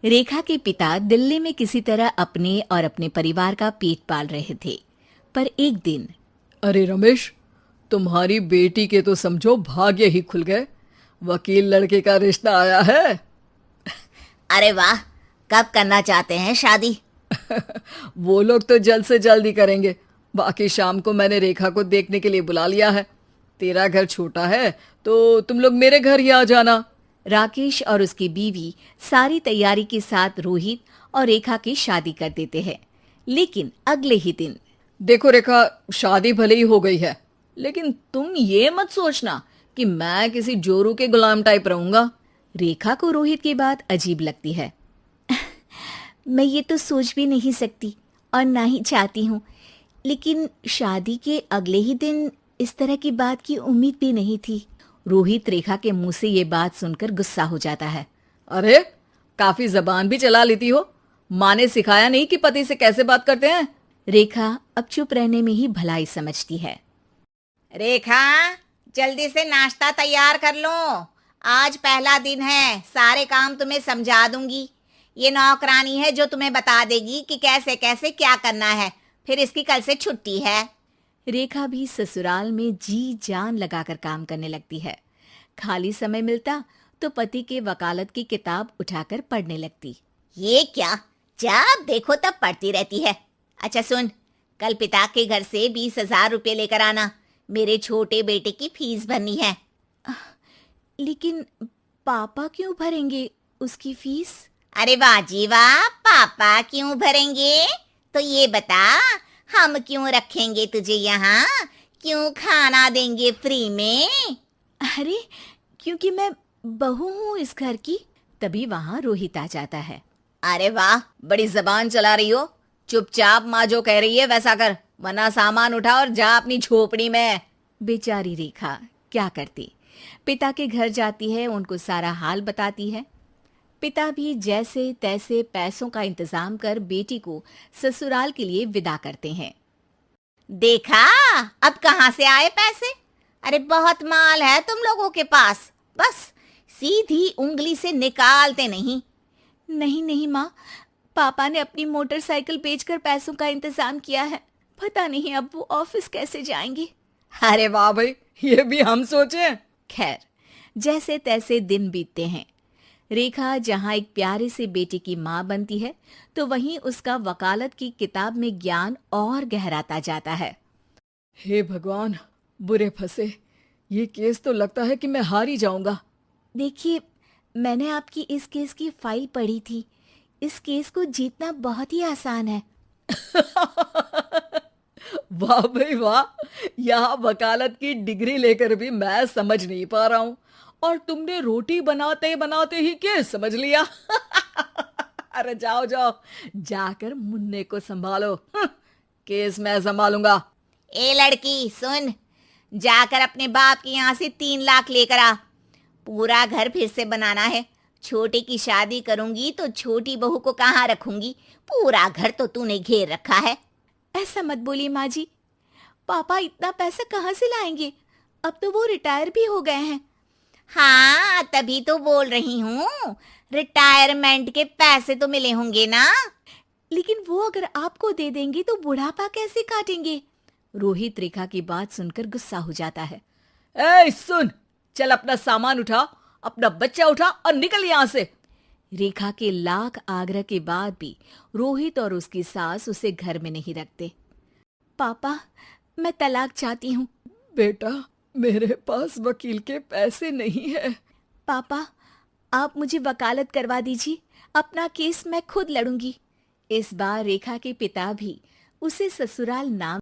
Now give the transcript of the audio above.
रेखा के पिता दिल्ली में किसी तरह अपने और अपने परिवार का पेट पाल रहे थे। पर एक दिन अरे रमेश, तुम्हारी बेटी के तो समझो भाग्य ही खुल गए। वकील लड़के का रिश्ता आया है। अरे वाह, कब करना चाहते हैं शादी? वो लोग तो जल्द से जल्द ही करेंगे। बाकी शाम को मैंने रेखा को देखने के लिए बुला लिया है। तेरा घर छोटा है तो तुम लोग मेरे घर ही आ जाना। राकेश और उसकी बीवी सारी तैयारी के साथ रोहित और रेखा की शादी कर देते हैं। लेकिन अगले ही दिन देखो रेखा, शादी भले ही हो गई है, लेकिन तुम ये मत सोचना कि मैं किसी जोरू के गुलाम टाइप रहूंगा। रेखा को रोहित की बात अजीब लगती है। मैं ये तो सोच भी नहीं सकती और ना ही चाहती हूँ, लेकिन शादी के अगले ही दिन इस तरह की बात की उम्मीद भी नहीं थी। रोहित रेखा के मुंह से ये बात सुनकर गुस्सा हो जाता है। अरे, काफी जबान भी चला लेती हो। माँ ने सिखाया नहीं कि पति से कैसे बात करते हैं? रेखा अब चुप रहने में ही भलाई समझती है। रेखा, जल्दी से नाश्ता तैयार कर लो। आज पहला दिन है, सारे काम तुम्हें समझा दूंगी। ये नौकरानी है जो तुम्हें बता देगी कि कैसे कैसे क्या करना है। फिर इसकी कल से छुट्टी है। रेखा भी ससुराल में जी जान लगाकर काम करने लगती है। खाली समय मिलता तो पति के वकालत की किताब उठाकर पढ़ने लगती। ये क्या, जब देखो तब पढ़ती रहती है। अच्छा सुन, कल पिता के घर से 20,000 रुपये लेकर आना। मेरे छोटे बेटे की फीस भरनी है। लेकिन पापा क्यों भरेंगे उसकी फीस? अरे वाह जी वाह, पापा क्यों भरेंगे? तो ये बता, हम क्यों रखेंगे तुझे यहाँ? क्यों खाना देंगे फ्री में? अरे, क्योंकि मैं बहू हूँ इस घर की। तभी वहाँ रोहित आ जाता है। अरे वाह, बड़ी जबान चला रही हो। चुपचाप माँ जो कह रही है वैसा कर, वरना सामान उठा और जा अपनी झोपड़ी में। बेचारी रेखा क्या करती, पिता के घर जाती है, उनको सारा हाल बताती है। पिता भी जैसे तैसे पैसों का इंतजाम कर बेटी को ससुराल के लिए विदा करते हैं। देखा, अब कहाँ से आए पैसे? अरे बहुत माल है तुम लोगों के पास, बस सीधी उंगली से निकालते नहीं। नहीं नहीं माँ, पापा ने अपनी मोटरसाइकिल बेचकर पैसों का इंतजाम किया है। पता नहीं अब वो ऑफिस कैसे जाएंगे। अरे वाह भाई, ये भी हम सोचे। खैर, जैसे तैसे दिन बीतते हैं। रेखा जहाँ एक प्यारे से बेटे की माँ बनती है, तो वहीं उसका वकालत की किताब में ज्ञान और गहराता जाता है। हे भगवान, बुरे फंसे। ये केस तो लगता है कि मैं हार ही जाऊंगा। देखिए, मैंने आपकी इस केस की फाइल पढ़ी थी। इस केस को जीतना बहुत ही आसान है। वाह भाई वाह, यहाँ वकालत की डिग्री लेकर भी मैं समझ नहीं पा रहा हूँ, और तुमने रोटी बनाते बनाते ही केस समझ लिया। अरे जाओ जाओ, जाकर मुन्ने को संभालो। केस मैं संभालूंगा। ए लड़की सुन, जाकर अपने बाप के यहाँ से 3 लाख लेकर आ। पूरा घर फिर से बनाना है। छोटे की शादी करूंगी तो छोटी बहू को कहाँ रखूंगी? पूरा घर तो तूने घेर रखा है। ऐसा मत बोलिए माँ जी, पापा इतना पैसा कहाँ से लाएंगे? अब तो वो रिटायर भी हो गए हैं। हाँ, तभी तो बोल रही हूँ, रिटायरमेंट के पैसे तो मिले होंगे ना। लेकिन वो अगर आपको दे देंगे तो बुढ़ापा कैसे काटेंगे? रोहित रेखा की बात सुनकर गुस्सा हो जाता है। ए सुन, चल अपना सामान उठा, अपना बच्चा उठा और निकल यहाँ से। रेखा के लाख आग्रह के बाद भी रोहित और उसकी सास उसे घर में नहीं रखते। पापा, मैं तलाक चाहती हूँ। बेटा, मेरे पास वकील के पैसे नहीं है। पापा, आप मुझे वकालत करवा दीजिए, अपना केस मैं खुद लड़ूंगी। इस बार रेखा के पिता भी उसे ससुराल ना